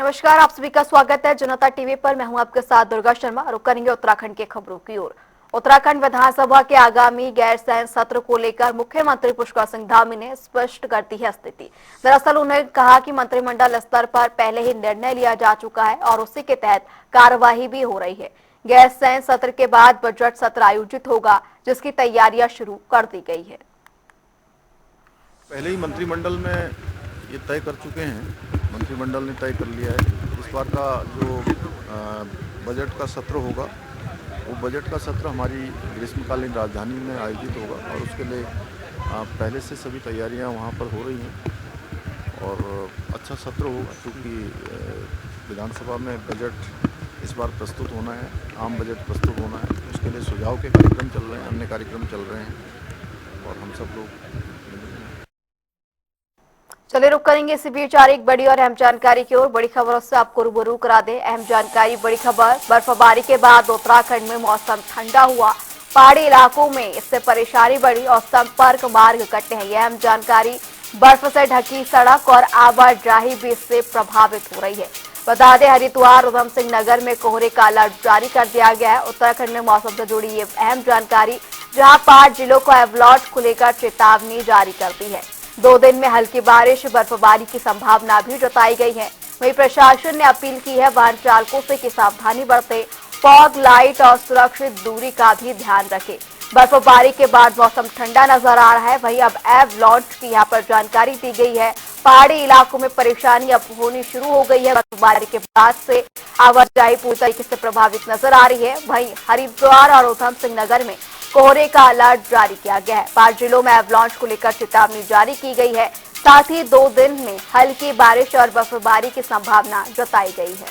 नमस्कार, आप सभी का स्वागत है जनता टीवी पर। मैं हूं आपके साथ दुर्गा शर्मा। रुक करेंगे उत्तराखंड की खबरों की ओर। उत्तराखंड विधानसभा के आगामी गैरसैंण सत्र को लेकर मुख्यमंत्री पुष्कर सिंह धामी ने स्पष्ट कर दी है स्थिति। दरअसल उन्होंने कहा कि मंत्रिमंडल स्तर पर पहले ही निर्णय लिया जा चुका है और उसी के तहत कार्यवाही भी हो रही है। गैरसैंण सत्र के बाद बजट सत्र आयोजित होगा, जिसकी तैयारियां शुरू कर दी गई है। पहले ही मंत्रिमंडल में ये तय कर चुके हैं। मंत्रिमंडल ने तय कर लिया है इस बार का जो बजट का सत्र होगा, वो बजट का सत्र हमारी ग्रीष्मकालीन राजधानी में आयोजित होगा और उसके लिए पहले से सभी तैयारियां वहां पर हो रही हैं और अच्छा सत्र होगा क्योंकि विधानसभा में बजट इस बार प्रस्तुत होना है, आम बजट प्रस्तुत होना है। उसके लिए सुझाव के कार्यक्रम चल रहे हैं, अन्य कार्यक्रम चल रहे हैं और हम सब लोग चलिए रुक करेंगे इसी बीच और एक बड़ी और अहम जानकारी की ओर। बड़ी खबरों से आपको रूबरू करा दें। अहम जानकारी, बड़ी खबर। बर्फबारी के बाद उत्तराखंड में मौसम ठंडा हुआ, पहाड़ी इलाकों में इससे परेशानी बढ़ी और संपर्क मार्ग कटे हैं। यह अहम जानकारी। बर्फ से ढकी सड़क और आवाजाही भी इससे प्रभावित हो रही है। बता दें, हरिद्वार, उधम सिंह नगर में कोहरे का अलर्ट जारी कर दिया गया है। उत्तराखंड में मौसम से जुड़ी ये अहम जानकारी, जहां 5 जिलों को अलर्ट को लेकर चेतावनी जारी कर दी है। 2 दिन में हल्की बारिश, बर्फबारी की संभावना भी जताई गई है। वहीं प्रशासन ने अपील की है वाहन चालकों से कि सावधानी बरतें, फॉग लाइट और सुरक्षित दूरी का भी ध्यान रखें। बर्फबारी के बाद मौसम ठंडा नजर आ रहा है। वहीं अब एवलांच की यहां पर जानकारी दी गई है। पहाड़ी इलाकों में परेशानी अब होनी शुरू हो गई है। बर्फबारी के बाद से आवाजाही पूरी तरीके से प्रभावित नजर आ रही है। वहीं हरिद्वार और उधम सिंह नगर में कोहरे का अलर्ट जारी किया गया है। 5 जिलों में एवलांच को लेकर चेतावनी जारी की गई है। साथ ही 2 दिन में हल्की बारिश और बर्फबारी की संभावना जताई गई है।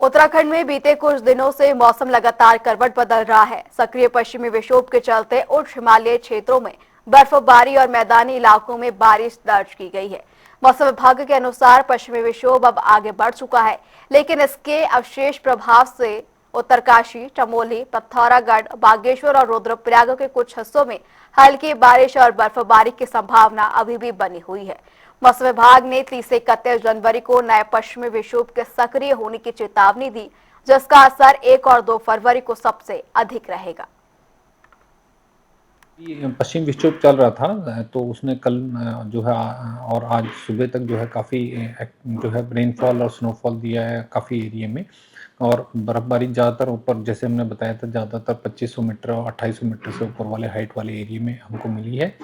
उत्तराखंड में बीते कुछ दिनों से मौसम लगातार करवट बदल रहा है। सक्रिय पश्चिमी विक्षोभ के चलते उच्च हिमालयी क्षेत्रों में बर्फबारी और मैदानी इलाकों में बारिश दर्ज की गई है। मौसम विभाग के अनुसार पश्चिमी विक्षोभ अब आगे बढ़ चुका है, लेकिन इसके अवशेष प्रभाव से उत्तरकाशी, चमोली, पिथौरागढ़, बागेश्वर और रुद्रप्रयाग के कुछ हिस्सों में हल्की बारिश और बर्फबारी की संभावना अभी भी बनी हुई है। मौसम विभाग ने 30 से 31 जनवरी को नए पश्चिमी विक्षोभ के सक्रिय होने की चेतावनी दी, जिसका असर 1 और 2 फरवरी को सबसे अधिक रहेगा। पश्चिम विक्षोभ चल रहा था तो उसने कल जो है और आज सुबह तक जो है काफ़ी जो है रेनफॉल और स्नोफॉल दिया है काफ़ी एरिया में। और बर्फबारी ज़्यादातर ऊपर, जैसे हमने बताया था, ज़्यादातर 2500 मीटर और 2800 मीटर से ऊपर वाले हाइट वाले एरिया में हमको मिली है।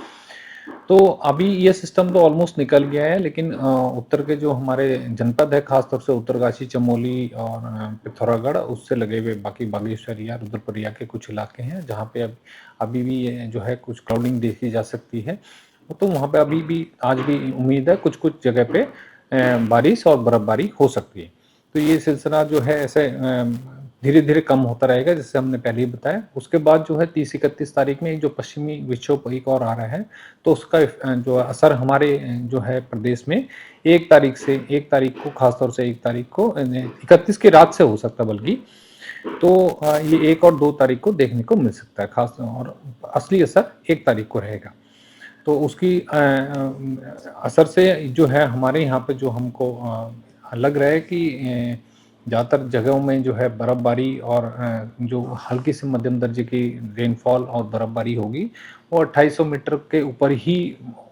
तो अभी ये सिस्टम तो ऑलमोस्ट निकल गया है, लेकिन उत्तर के जो हमारे जनपद है, खासतौर से उत्तरकाशी, चमोली और पिथौरागढ़, उससे लगे हुए बाकी बागेश्वर या रुद्रप्रयाग के कुछ इलाके हैं जहाँ पे अभी भी ये जो है कुछ क्लाउडिंग देखी जा सकती है। तो वहाँ पे अभी भी आज भी उम्मीद है कुछ कुछ जगह पे बारिश और बर्फबारी हो सकती है। तो ये सिलसिला जो है ऐसे धीरे धीरे कम होता रहेगा, जैसे हमने पहले ही बताया। उसके बाद जो है 30-31 तारीख में जो पश्चिमी विक्षोभ एक और आ रहा है, तो उसका जो असर हमारे जो है प्रदेश में 1 तारीख को, खासतौर से 1 तारीख को, 31 की रात से हो सकता है बल्कि। तो ये 1 और 2 तारीख को देखने को मिल सकता है खास, और असली असर 1 तारीख को रहेगा। तो उसकी असर से जो है हमारे यहाँ पे जो हमको लग रहा है कि ज़्यादातर जगहों में जो है बर्फबारी और जो हल्की से मध्यम दर्जे की रेनफॉल और बर्फबारी होगी, वो 2800 मीटर के ऊपर ही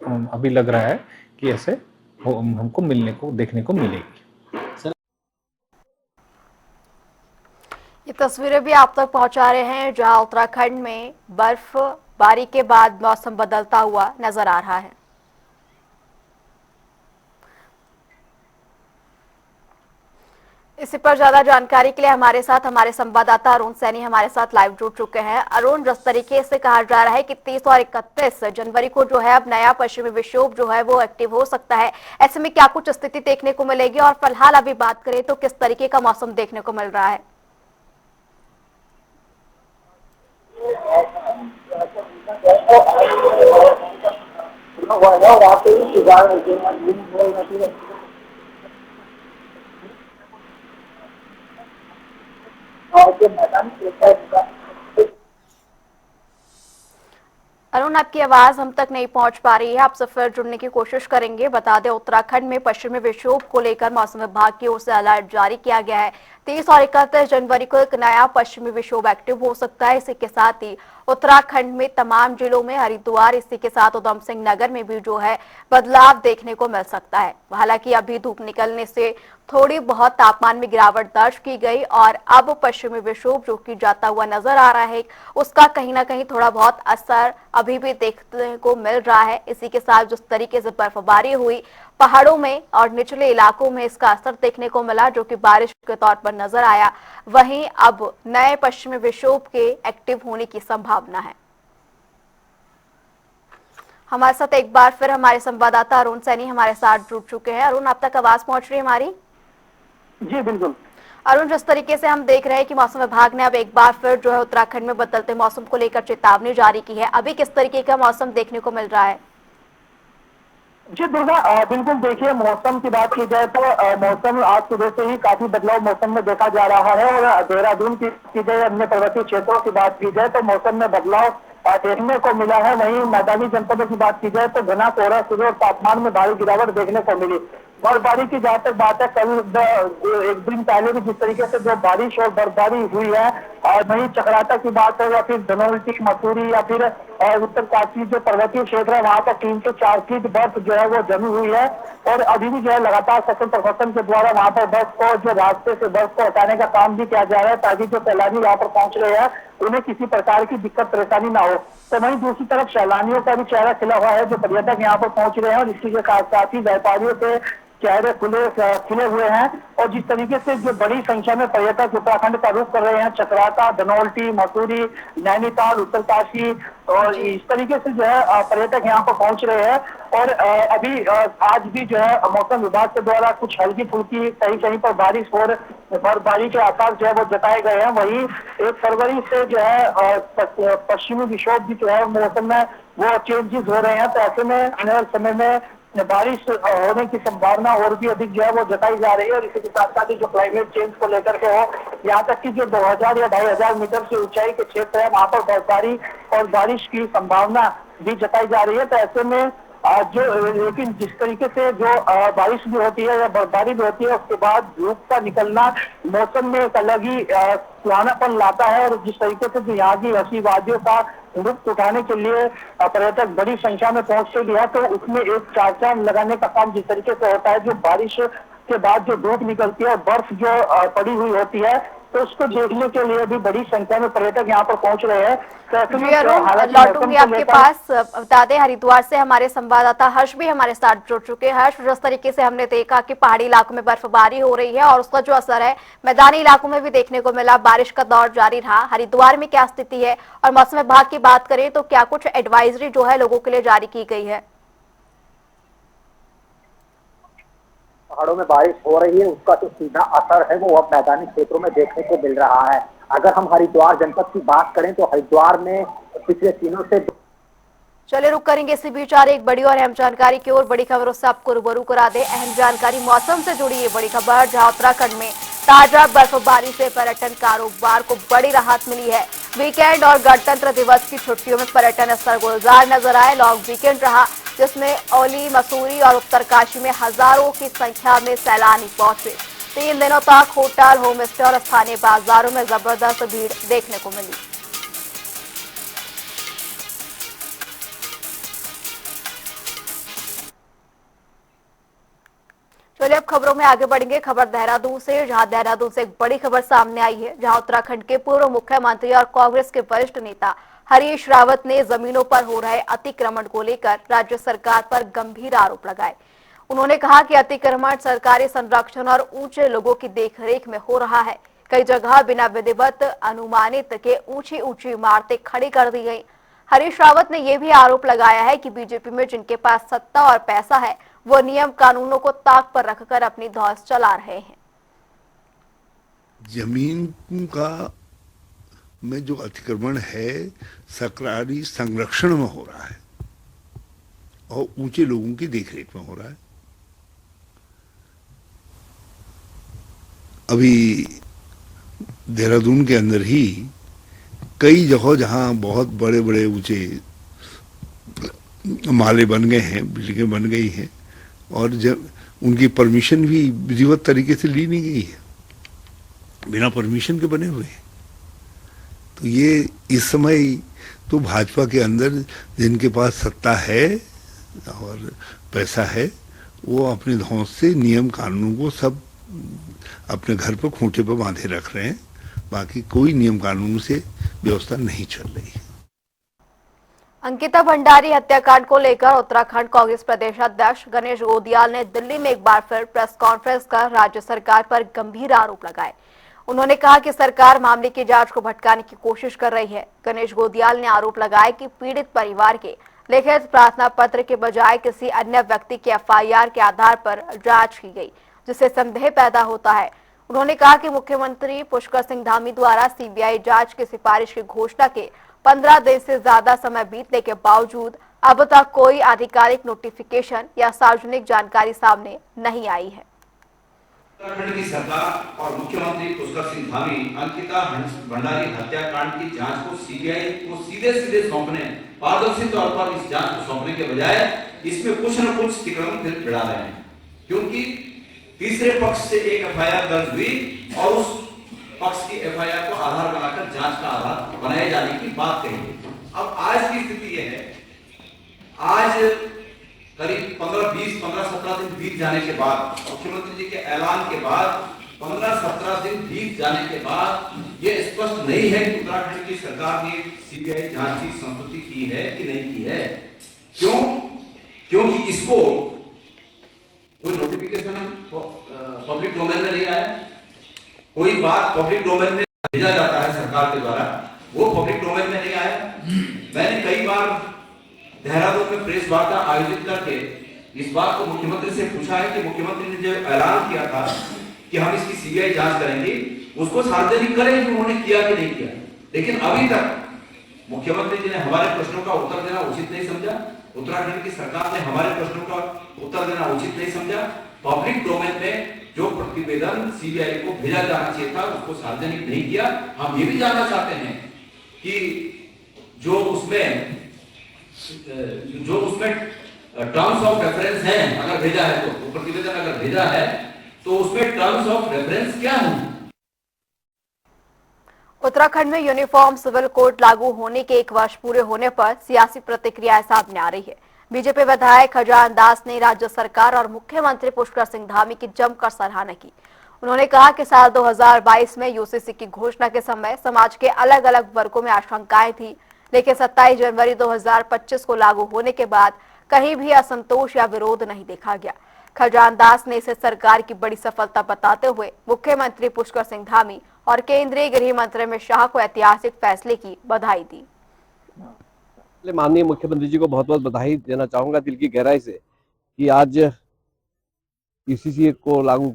अभी लग रहा है कि ऐसे हमको मिलने को, देखने को मिलेगी। ये तस्वीरें भी आप तक पहुंचा रहे हैं, जहां उत्तराखंड में बर्फबारी के बाद मौसम बदलता हुआ नजर आ रहा है। इसी पर ज्यादा जानकारी के लिए हमारे साथ हमारे संवाददाता अरुण सैनी हमारे साथ लाइव जुड़ चुके हैं। अरुण, जिस तरीके से कहा जा रहा है कि 30 और 31 जनवरी को जो है अब नया पश्चिमी विक्षोभ जो है वो एक्टिव हो सकता है, ऐसे में क्या कुछ स्थिति देखने को मिलेगी और फिलहाल अभी बात करें तो किस तरीके का मौसम देखने को मिल रहा है? अरुण, आपकी आवाज हम तक नहीं पहुंच पा रही है, आपसे फिर जुड़ने की कोशिश करेंगे। बता दें, उत्तराखंड में पश्चिमी विक्षोभ को लेकर मौसम विभाग की ओर से अलर्ट जारी किया गया है। 30 और 31 जनवरी को एक नया पश्चिमी विक्षोभ एक्टिव हो सकता है। इसी के साथ ही उत्तराखंड में तमाम जिलों में हरिद्वार, इसी के साथ उधम सिंह नगर में भी जो है बदलाव देखने को मिल सकता है। हालांकि अभी धूप निकलने से थोड़ी बहुत तापमान में गिरावट दर्ज की गई और अब पश्चिमी विक्षोभ जो कि जाता हुआ नजर आ रहा है, उसका कहीं ना कहीं थोड़ा बहुत असर अभी भी देखने को मिल रहा है। इसी के साथ जिस तरीके से बर्फबारी हुई पहाड़ों में और निचले इलाकों में, इसका असर देखने को मिला जो कि बारिश के तौर पर नजर आया। वहीं अब नए पश्चिमी विक्षोभ के एक्टिव होने की संभावना है। हमारे साथ एक बार फिर हमारे संवाददाता अरुण सैनी हमारे साथ जुड़ चुके हैं। अरुण, अब तक आवाज पहुंच रही है हमारी? जी बिल्कुल। अरुण, जिस तरीके से हम देख रहे हैं कि मौसम विभाग ने अब एक बार फिर जो है उत्तराखंड में बदलते मौसम को लेकर चेतावनी जारी की है, अभी किस तरीके का मौसम देखने को मिल रहा है? जी दुर्गा, बिल्कुल देखिए, मौसम की बात की जाए तो मौसम आज सुबह से ही काफी बदलाव मौसम में देखा जा रहा है। और देहरादून की जाए, अन्य पर्वतीय क्षेत्रों की बात की जाए तो मौसम में बदलाव देखने को मिला है। वहीं मैदानी जनपदों की बात की जाए तो घना कोहरा सुबह और तापमान में भारी गिरावट देखने को मिली। बर्फबारी की जहाँ तक बात है, कल एक दिन पहले भी जिस तरीके से जो बारिश और बर्फबारी हुई है, और वहीं चक्राता की बात हो या फिर धनौल्टी, मसूरी या फिर उत्तरकाशी जो पर्वतीय क्षेत्र है, वहाँ पर 3 से 4 फीट बर्फ जो है वो जमी हुई है। और अभी भी जो है लगातार सफल प्रशासन के द्वारा वहाँ पर बर्फ को, जो रास्ते से बर्फ को हटाने का काम भी किया जा रहा है, ताकि जो सैलानी वहाँ पर पहुंच रहे हैं उन्हें किसी प्रकार की दिक्कत परेशानी ना हो। तो वहीं दूसरी तरफ सैलानियों का भी चेहरा खिला हुआ है, जो पर्यटक यहाँ पर पहुंच रहे हैं, और इसी के साथ ही व्यापारियों के चेहरे खिले हुए हैं। और जिस तरीके से जो बड़ी संख्या में पर्यटक उत्तराखंड का रुख कर रहे हैं, चक्राता, धनौल्टी, मसूरी, नैनीताल, उत्तरकाशी, और इस तरीके से जो है पर्यटक यहाँ पर पहुंच रहे हैं। और अभी आज भी जो है मौसम विभाग के द्वारा कुछ हल्की फुल्की कहीं कहीं पर बारिश और बर्फबारी के आसार जो है वो जताए गए हैं। वहीं 1 फरवरी से जो है पश्चिमी विक्षोभ भी जो है मौसम में वो चेंजेस हो रहे हैं। तो ऐसे में आने वाले समय में बारिश होने की संभावना और भी अधिक जो है वो जताई जा रही है। और इसी के साथ साथ ही जो क्लाइमेट चेंज को लेकर के हो, यहाँ तक कि जो 2000 या 2500 मीटर से ऊंचाई के क्षेत्र है, वहाँ पर बर्फबारी और बारिश की संभावना भी जताई जा रही है। तो ऐसे में लेकिन जिस तरीके से जो बारिश भी होती है या बर्फबारी भी होती है, उसके बाद धूप का निकलना मौसम में एक अलग ही सुहानापन लाता है। और जिस तरीके से जो यहाँ की हंसी वादियों का लुत्फ उठाने के लिए पर्यटक बड़ी संख्या में पहुंचते भी है, तो उसमें एक चार चांद लगाने का काम जिस तरीके से होता है, जो बारिश के बाद जो धूप निकलती है और बर्फ जो पड़ी हुई होती है, तो उसको देखने के लिए भी बड़ी संख्या में पर्यटक यहाँ पर पहुंच रहे हैं। लौटूंगी आपके पास। बता दें, हरिद्वार से हमारे संवाददाता हर्ष भी हमारे साथ जुड़ चुके हैं। हर्ष, जिस तरीके से हमने देखा कि पहाड़ी इलाकों में बर्फबारी हो रही है और उसका जो असर है मैदानी इलाकों में भी देखने को मिला, बारिश का दौर जारी रहा, हरिद्वार में क्या स्थिति है? और मौसम विभाग की बात करें तो क्या कुछ एडवाइजरी जो है लोगों के लिए जारी की गई है? पहाड़ों में बारिश हो रही है, उसका जो सीधा असर है वो अब मैदानी क्षेत्रों में देखने को मिल रहा है। अगर हम हरिद्वार जनपद की बात करें तो हरिद्वार में पिछले दिनों से चलिए रुक करेंगे इसी बीच आ रही एक बड़ी और अहम जानकारी की ओर। बड़ी खबरों से आपको रूबरू करा दे अहम जानकारी मौसम से जुड़ी ये बड़ी खबर, जहां उत्तराखंड में ताजा बर्फबारी से पर्यटन कारोबार को बड़ी राहत मिली है। वीकेंड और गणतंत्र दिवस की छुट्टियों में पर्यटन स्तर गुलजार नजर आए। लॉन्ग वीकेंड रहा, जिसमें औली, मसूरी और उत्तरकाशी में हजारों की संख्या में सैलानी पहुंचे। 3 दिनों तक होटल, होम स्टे और स्थानीय बाजारों में जबरदस्त भीड़ देखने को मिली। चलिए अब खबरों में आगे बढ़ेंगे। खबर देहरादून से, जहां देहरादून से एक बड़ी खबर सामने आई है, जहां उत्तराखंड के पूर्व मुख्यमंत्री और कांग्रेस के वरिष्ठ नेता हरीश रावत ने जमीनों पर हो रहे अतिक्रमण को लेकर राज्य सरकार पर गंभीर आरोप लगाए। उन्होंने कहा कि अतिक्रमण सरकारी संरक्षण और ऊंचे लोगों की देखरेख में हो रहा है। कई जगह बिना विधिवत अनुमानित के ऊंची ऊंची इमारतें खड़ी कर दी गई। हरीश रावत ने यह भी आरोप लगाया है कि बीजेपी में जिनके पास सत्ता और पैसा है, वो नियम कानूनों को ताक पर रखकर अपनी धौंस चला रहे हैं। जमीन का में जो अतिक्रमण है सरकारी संरक्षण में हो रहा है और ऊंचे लोगों की देखरेख में हो रहा है। अभी देहरादून के अंदर ही कई जगह जहां बहुत बड़े बड़े ऊंचे माले बन गए हैं, बिल्डिंगें बन गई हैं, और जब उनकी परमिशन भी विधिवत तरीके से ली नहीं गई है, बिना परमिशन के बने हुए हैं। तो ये इस समय तो भाजपा के अंदर जिनके पास सत्ता है और पैसा है, वो अपने धौंस से नियम कानून को सब अपने घर पर खूंटे पर बांधे रख रहे हैं। बाकी कोई नियम कानून से व्यवस्था नहीं चल रही है। अंकिता भंडारी हत्याकांड को लेकर उत्तराखंड कांग्रेस प्रदेश अध्यक्ष गणेश गोदियाल ने दिल्ली में एक बार फिर प्रेस कॉन्फ्रेंस कर राज्य सरकार पर गंभीर आरोप लगाए। उन्होंने कहा कि सरकार मामले की जांच को भटकाने की कोशिश कर रही है। गणेश गोदियाल ने आरोप लगाया कि पीड़ित परिवार के लिखित प्रार्थना पत्र के बजाय किसी अन्य व्यक्ति के एफआईआर के आधार पर जांच की गई, जिससे संदेह पैदा होता है। उन्होंने कहा कि मुख्यमंत्री पुष्कर सिंह धामी द्वारा सीबीआई जांच की सिफारिश की घोषणा के 15 दिन से ज्यादा समय बीतने के बावजूद अब तक कोई आधिकारिक नोटिफिकेशन या सार्वजनिक जानकारी सामने नहीं आई है। उत्तराखंड की सरकार और मुख्यमंत्री पुष्कर सिंह धामी अंकिता भंडारी हत्याकांड की जांच को सीबीआई को सीधे सौंपने, पारदर्शी तौर पर इस जांच को सौंपने के बजाय इसमें कुछ न कुछ तिक्रम बिड़ा रहे हैं, क्योंकि तीसरे पक्ष से एक एफआईआर दर्ज हुई और उस पक्ष की एफआईआर को आधार बनाकर जांच का आधार बनाए जाने की बात कही। अब आज की स्थिति यह है, आज करीब 15-17 दिन बीत जाने के बाद, मुख्यमंत्री जी के ऐलान के बाद 15-17 दिन बीत जाने के बाद ये स्पष्ट नहीं है कि उत्तराखंड की सरकार ने सीबीआई जांच की संस्तुति की है कि नहीं की है। क्यों? क्योंकि इसको कोई नोटिफिकेशन पब्लिक डोमेन में नहीं आया, कोई बात पब्लिक डोमेन में भेजा जाता है सरकार के द्वारा, वो पब्लिक डोमेन में नहीं आया। मैंने कई बार देहरादून में प्रेस वार्ता आयोजित करके इस बात को मुख्यमंत्री से पूछा है कि मुख्यमंत्री ने जो ऐलान किया था कि हम इसकी सीबीआई जांच करेंगे, उसको सार्वजनिक करें कि उन्होंने किया कि नहीं किया। लेकिन अभी तक मुख्यमंत्री जी ने हमारे प्रश्नों का उत्तर देना उचित नहीं समझा, उत्तराखंड की सरकार ने हमारे प्रश्नों का उत्तर देना उचित नहीं समझा। पब्लिक डोमेन में जो प्रतिवेदन सीबीआई को भेजा जाना चाहिए था उसको सार्वजनिक नहीं किया। हम ये भी जानना चाहते हैं कि जो उसमें टर्म्स ऑफ रेफरेंस हैं, अगर भेजा है तो प्रतिवेदन अगर भेजा है तो उसमें टर्म्स ऑफ रेफरेंस क्या है? उत्तराखंड में यूनिफॉर्म सिविल कोड लागू होने के 1 वर्ष पूरे होने पर सियासी प्रतिक्रियाएं सामने आ रही है। बीजेपी विधायक खजान दास ने राज्य सरकार और मुख्यमंत्री पुष्कर सिंह धामी की जमकर सराहना की। उन्होंने कहा कि साल 2022 में यूसीसी की घोषणा के समय समाज के अलग अलग वर्गों में आशंकाएं थी, लेकिन 27 जनवरी 2025 को लागू होने के बाद कहीं भी असंतोष या विरोध नहीं देखा गया। खजान दास ने इसे सरकार की बड़ी सफलता बताते हुए मुख्यमंत्री पुष्कर सिंह धामी और केंद्रीय गृह मंत्री अमित शाह को ऐतिहासिक फैसले की बधाई दी। माननीय मुख्यमंत्री जी को बहुत बहुत बधाई देना चाहूंगा दिल की गहराई से कि आज यूसीसी को लागू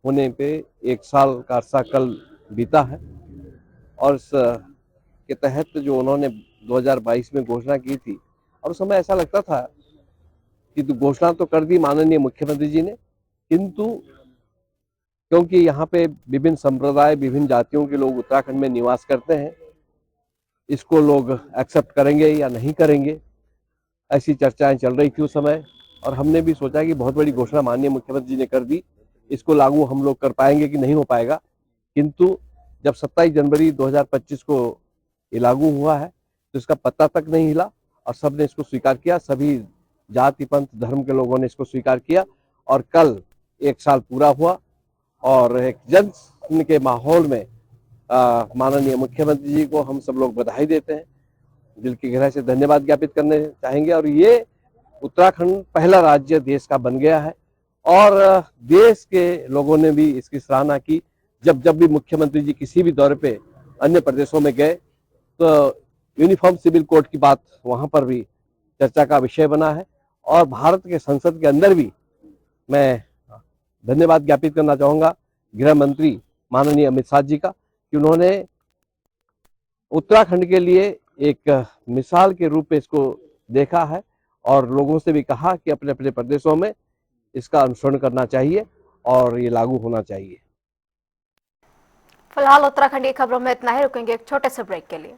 होने पे 1 साल का अरसा कल बीता है और इसके तहत जो उन्होंने 2022 में घोषणा की थी, और उस समय ऐसा लगता था कि घोषणा तो कर दी माननीय मुख्यमंत्री जी ने, किंतु क्योंकि यहाँ पे विभिन्न संप्रदाय, विभिन्न जातियों के लोग उत्तराखंड में निवास करते हैं, इसको लोग एक्सेप्ट करेंगे या नहीं करेंगे, ऐसी चर्चाएं चल रही थी उस समय। और हमने भी सोचा कि बहुत बड़ी घोषणा माननीय मुख्यमंत्री जी ने कर दी, इसको लागू हम लोग कर पाएंगे कि नहीं हो पाएगा। किंतु जब 27 जनवरी 2025 को ये लागू हुआ है तो इसका पत्ता तक नहीं हिला और सबने इसको स्वीकार किया, सभी जाति पंथ धर्म के लोगों ने इसको स्वीकार किया और कल 1 साल पूरा हुआ और एक जश्न के माहौल में माननीय मुख्यमंत्री जी को हम सब लोग बधाई देते हैं, दिल की गहराई से धन्यवाद ज्ञापित करने चाहेंगे। और ये उत्तराखंड पहला राज्य देश का बन गया है और देश के लोगों ने भी इसकी सराहना की। जब भी मुख्यमंत्री जी किसी भी दौरे पे अन्य प्रदेशों में गए तो यूनिफॉर्म सिविल कोड की बात वहां पर भी चर्चा का विषय बना है। और भारत के संसद के अंदर भी मैं धन्यवाद ज्ञापित करना चाहूँगा गृह मंत्री माननीय अमित शाह जी का कि उन्होंने उत्तराखंड के लिए एक मिसाल के रूप में इसको देखा है और लोगों से भी कहा कि अपने अपने प्रदेशों में इसका अनुसरण करना चाहिए और ये लागू होना चाहिए। फिलहाल उत्तराखंड की खबरों में इतना ही, रुकेंगे एक छोटे से ब्रेक के लिए।